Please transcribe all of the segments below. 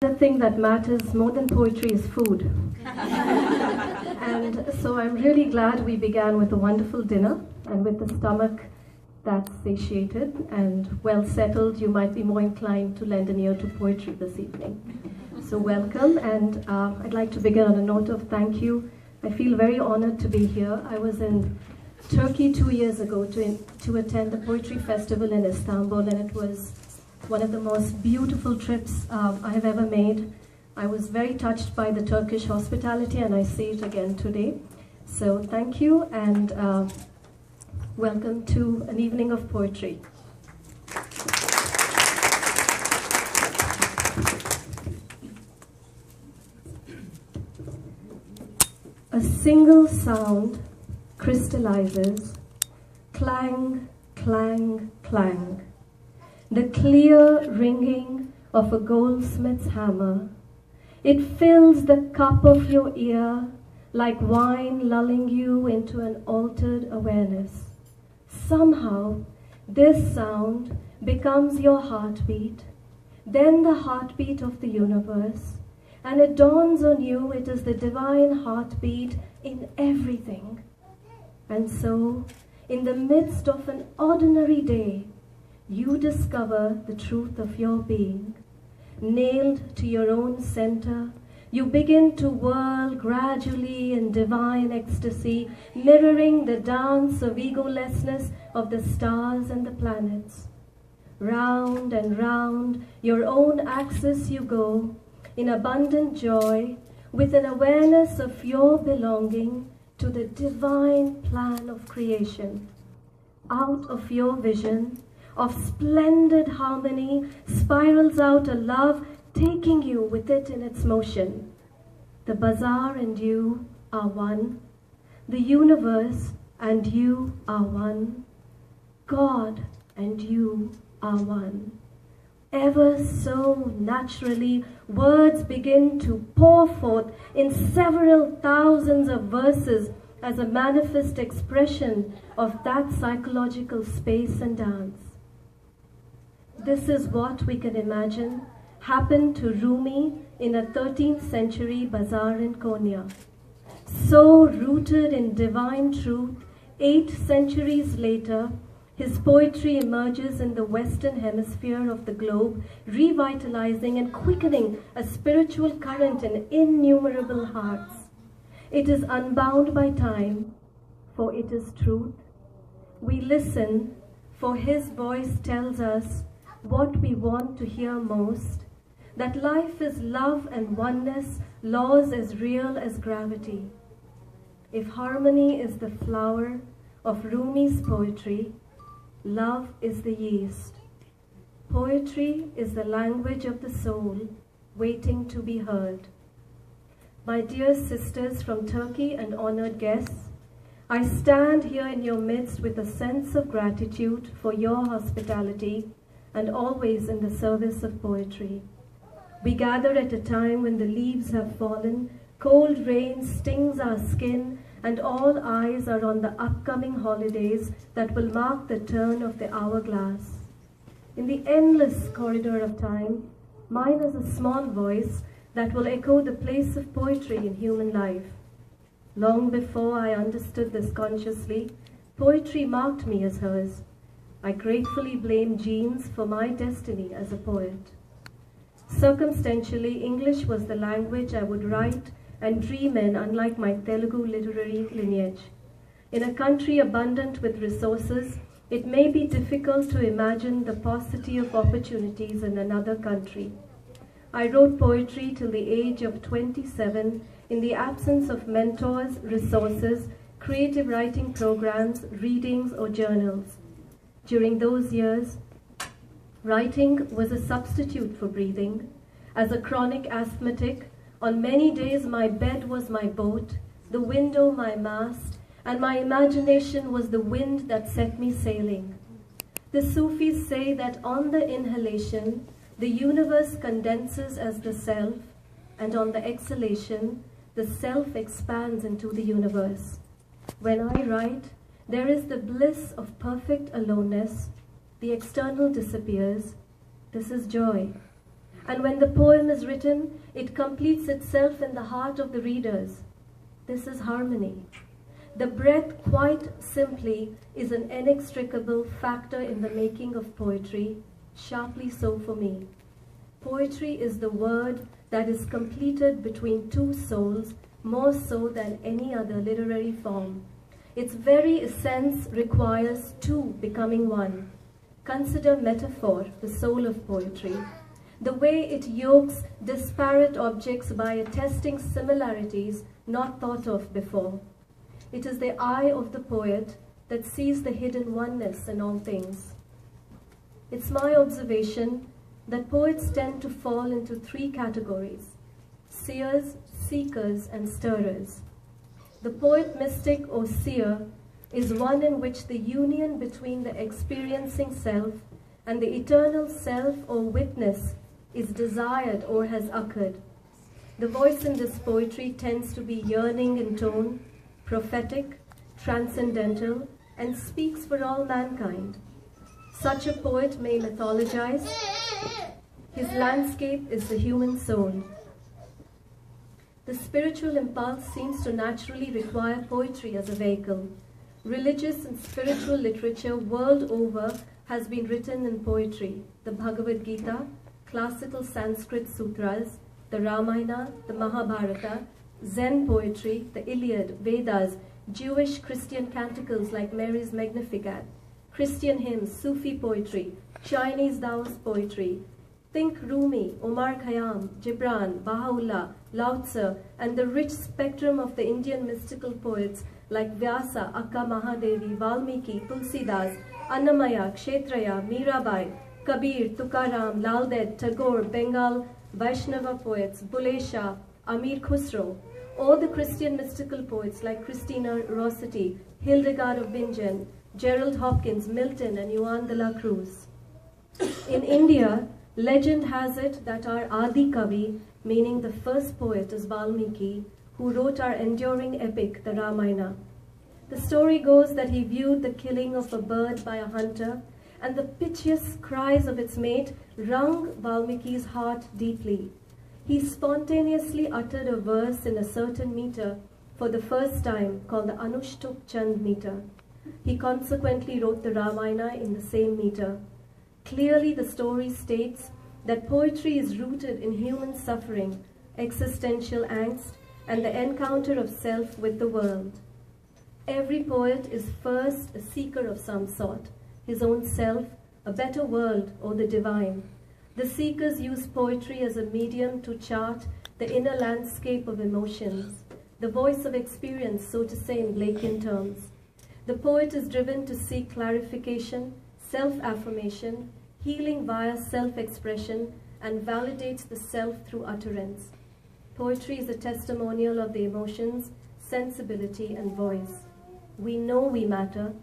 The thing that matters more than poetry is food. And so I'm really glad we began with a wonderful dinner, and with a stomach that's satiated and well settled, you might be more inclined to lend an ear to poetry this evening. So welcome, and I'd like to begin on a note of thank you. I feel very honored to be here. I was in Turkey 2 years ago to attend the Poetry Festival in Istanbul, and it was one of the most beautiful trips I have ever made. I was very touched by the Turkish hospitality, and I see it again today. So thank you, and welcome to an evening of poetry. A single sound crystallizes, clang, clang, clang. The clear ringing of a goldsmith's hammer. It fills the cup of your ear like wine lulling you into an altered awareness. Somehow, this sound becomes your heartbeat, then the heartbeat of the universe, and it dawns on you it is the divine heartbeat in everything. And so, in the midst of an ordinary day, you discover the truth of your being. Nailed to your own center, you begin to whirl gradually in divine ecstasy, mirroring the dance of egolessness of the stars and the planets. Round and round your own axis you go, in abundant joy, with an awareness of your belonging to the divine plan of creation. Out of your vision of splendid harmony spirals out a love taking you with it in its motion. The bazaar and you are one. The universe and you are one. God and you are one. Ever so naturally, words begin to pour forth in several thousands of verses as a manifest expression of that psychological space and dance. This is what we can imagine happened to Rumi in a 13th century bazaar in Konya. So rooted in divine truth, 8 centuries later, his poetry emerges in the Western hemisphere of the globe, revitalizing and quickening a spiritual current in innumerable hearts. It is unbound by time, for it is truth. We listen, for his voice tells us what we want to hear most, that life is love and oneness, laws as real as gravity. If harmony is the flower of Rumi's poetry, love is the yeast. Poetry is the language of the soul, waiting to be heard. My dear sisters from Turkey and honored guests, I stand here in your midst with a sense of gratitude for your hospitality and always in the service of poetry. We gather at a time when the leaves have fallen, cold rain stings our skin, and all eyes are on the upcoming holidays that will mark the turn of the hourglass. In the endless corridor of time, mine is a small voice that will echo the place of poetry in human life. Long before I understood this consciously, poetry marked me as hers. I gratefully blame genes for my destiny as a poet. Circumstantially, English was the language I would write and dream in, unlike my Telugu literary lineage. In a country abundant with resources, it may be difficult to imagine the paucity of opportunities in another country. I wrote poetry till the age of 27 in the absence of mentors, resources, creative writing programs, readings, or journals. During those years, writing was a substitute for breathing. As a chronic asthmatic, on many days my bed was my boat, the window my mast, and my imagination was the wind that set me sailing. The Sufis say that on the inhalation, the universe condenses as the self, and on the exhalation, the self expands into the universe. When I write, there is the bliss of perfect aloneness. The external disappears. This is joy. And when the poem is written, it completes itself in the heart of the readers. This is harmony. The breath, quite simply, is an inextricable factor in the making of poetry, sharply so for me. Poetry is the word that is completed between two souls, more so than any other literary form. Its very essence requires two becoming one. Consider metaphor, the soul of poetry. The way it yokes disparate objects by attesting similarities not thought of before. It is the eye of the poet that sees the hidden oneness in all things. It's my observation that poets tend to fall into three categories: seers, seekers, and stirrers. The poet mystic or seer is one in which the union between the experiencing self and the eternal self or witness is desired or has occurred. The voice in this poetry tends to be yearning in tone, prophetic, transcendental, and speaks for all mankind. Such a poet may mythologize. His landscape is the human soul. The spiritual impulse seems to naturally require poetry as a vehicle. Religious and spiritual literature world over has been written in poetry. The Bhagavad Gita, classical Sanskrit sutras, the Ramayana, the Mahabharata, Zen poetry, the Iliad, Vedas, Jewish Christian canticles like Mary's Magnificat, Christian hymns, Sufi poetry, Chinese Taoist poetry. Think Rumi, Omar Khayyam, Gibran, Baha'u'llah, Lao Tzu, and the rich spectrum of the Indian mystical poets like Vyasa, Akka Mahadevi, Valmiki, Tulsidas, Annamaya, Kshetraya, Mirabai, Kabir, Tukaram, Lal Ded, Tagore, Bengal, Vaishnava poets, Bulle Shah, Amir Khusro, all the Christian mystical poets like Christina Rossetti, Hildegard of Bingen, Gerald Hopkins, Milton, and Juan de la Cruz. In India, legend has it that our Adi Kavi, meaning the first poet, is Valmiki, who wrote our enduring epic, the Ramayana. The story goes that he viewed the killing of a bird by a hunter, and the piteous cries of its mate wrung Valmiki's heart deeply. He spontaneously uttered a verse in a certain meter for the first time, called the Anushtup Chand meter. He consequently wrote the Ramayana in the same meter. Clearly, the story states that poetry is rooted in human suffering, existential angst, and the encounter of self with the world. Every poet is first a seeker of some sort, his own self, a better world, or the divine. The seekers use poetry as a medium to chart the inner landscape of emotions, the voice of experience, so to say in Blakean terms. The poet is driven to seek clarification, self-affirmation, healing via self-expression, and validates the self through utterance. Poetry is a testimonial of the emotions, sensibility, and voice. We know we matter.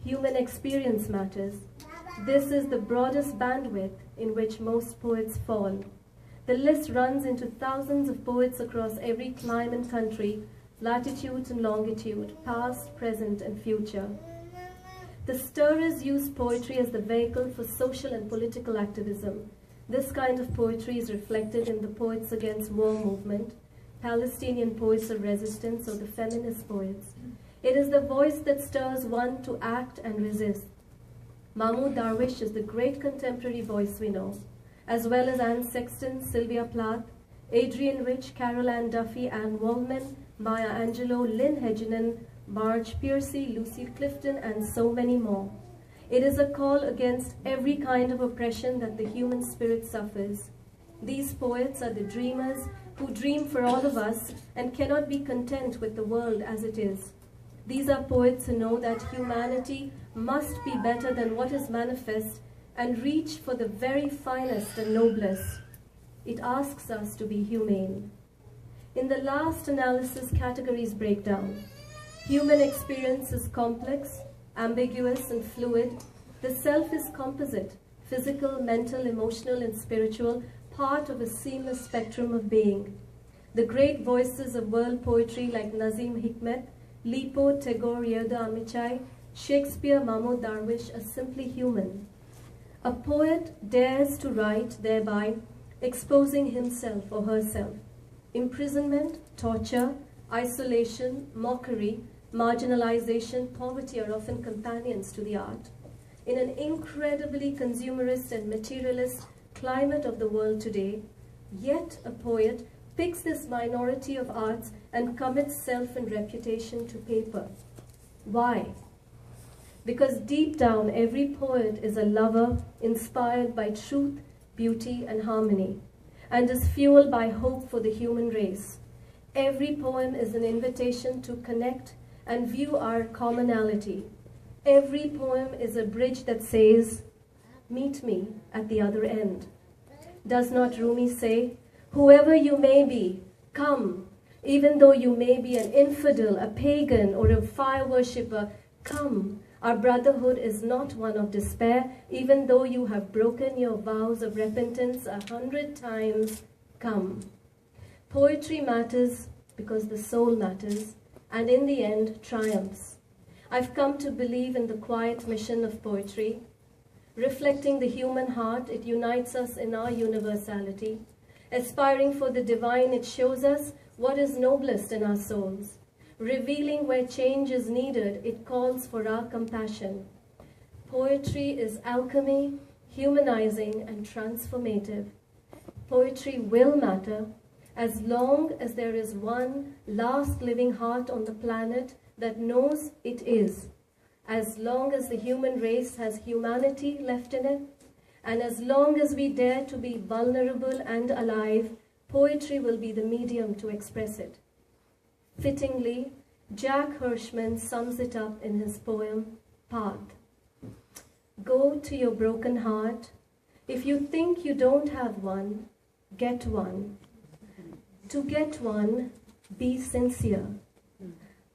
Human experience matters. This is the broadest bandwidth in which most poets fall. The list runs into thousands of poets across every clime and country, latitude and longitude, past, present, and future. The stirrers use poetry as the vehicle for social and political activism. This kind of poetry is reflected in the Poets Against War movement, Palestinian poets of resistance, or the feminist poets. It is the voice that stirs one to act and resist. Mahmoud Darwish is the great contemporary voice we know, as well as Anne Sexton, Sylvia Plath, Adrienne Rich, Carol Ann Duffy, Anne Waldman, Maya Angelou, Lynn Hedgenan, Marge Piercy, Lucy Clifton, and so many more. It is a call against every kind of oppression that the human spirit suffers. These poets are the dreamers who dream for all of us and cannot be content with the world as it is. These are poets who know that humanity must be better than what is manifest and reach for the very finest and noblest. It asks us to be humane. In the last analysis, categories break down. Human experience is complex, ambiguous, and fluid. The self is composite, physical, mental, emotional, and spiritual, part of a seamless spectrum of being. The great voices of world poetry like Nazim Hikmet, Lipo, Tagore, Yerda Amichai, Shakespeare, Mahmoud Darwish are simply human. A poet dares to write, thereby exposing himself or herself. Imprisonment, torture, isolation, mockery, marginalization, poverty are often companions to the art. In an incredibly consumerist and materialist climate of the world today, yet a poet picks this minority of arts and commits self and reputation to paper. Why? Because deep down, every poet is a lover inspired by truth, beauty, and harmony, and is fueled by hope for the human race. Every poem is an invitation to connect and view our commonality. Every poem is a bridge that says, "Meet me at the other end." Does not Rumi say, "Whoever you may be, come, even though you may be an infidel, a pagan, or a fire worshipper, come. Our brotherhood is not one of despair, even though you have broken your vows of repentance 100 times, come." Poetry matters because the soul matters, and in the end, triumphs. I've come to believe in the quiet mission of poetry. Reflecting the human heart, it unites us in our universality. Aspiring for the divine, it shows us what is noblest in our souls. Revealing where change is needed, it calls for our compassion. Poetry is alchemy, humanizing, and transformative. Poetry will matter as long as there is one last living heart on the planet that knows it is. As long as the human race has humanity left in it, and as long as we dare to be vulnerable and alive, poetry will be the medium to express it. Fittingly, Jack Hirschman sums it up in his poem, Path. Go to your broken heart. If you think you don't have one, get one. To get one, be sincere.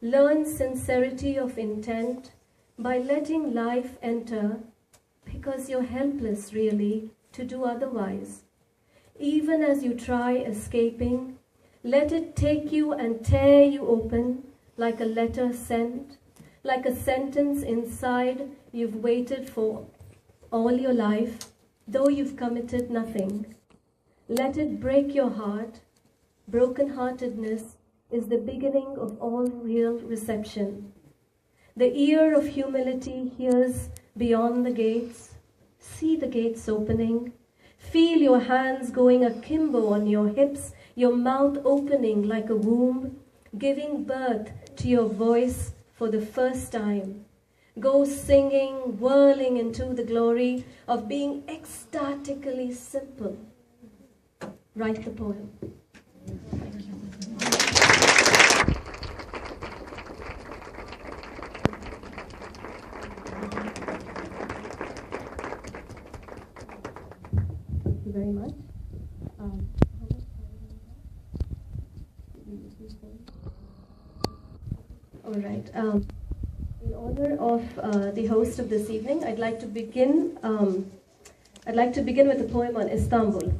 Learn sincerity of intent by letting life enter, because you're helpless, really, to do otherwise. Even as you try escaping, let it take you and tear you open like a letter sent, like a sentence inside you've waited for all your life, though you've committed nothing. Let it break your heart. Broken-heartedness is the beginning of all real reception. The ear of humility hears beyond the gates. See the gates opening. Feel your hands going akimbo on your hips, your mouth opening like a womb, giving birth to your voice for the first time. Go singing, whirling into the glory of being ecstatically simple. Write the poem. Thank you. Thank you very much. All right. In honor of the host of this evening, I'd like to begin with a poem on Istanbul.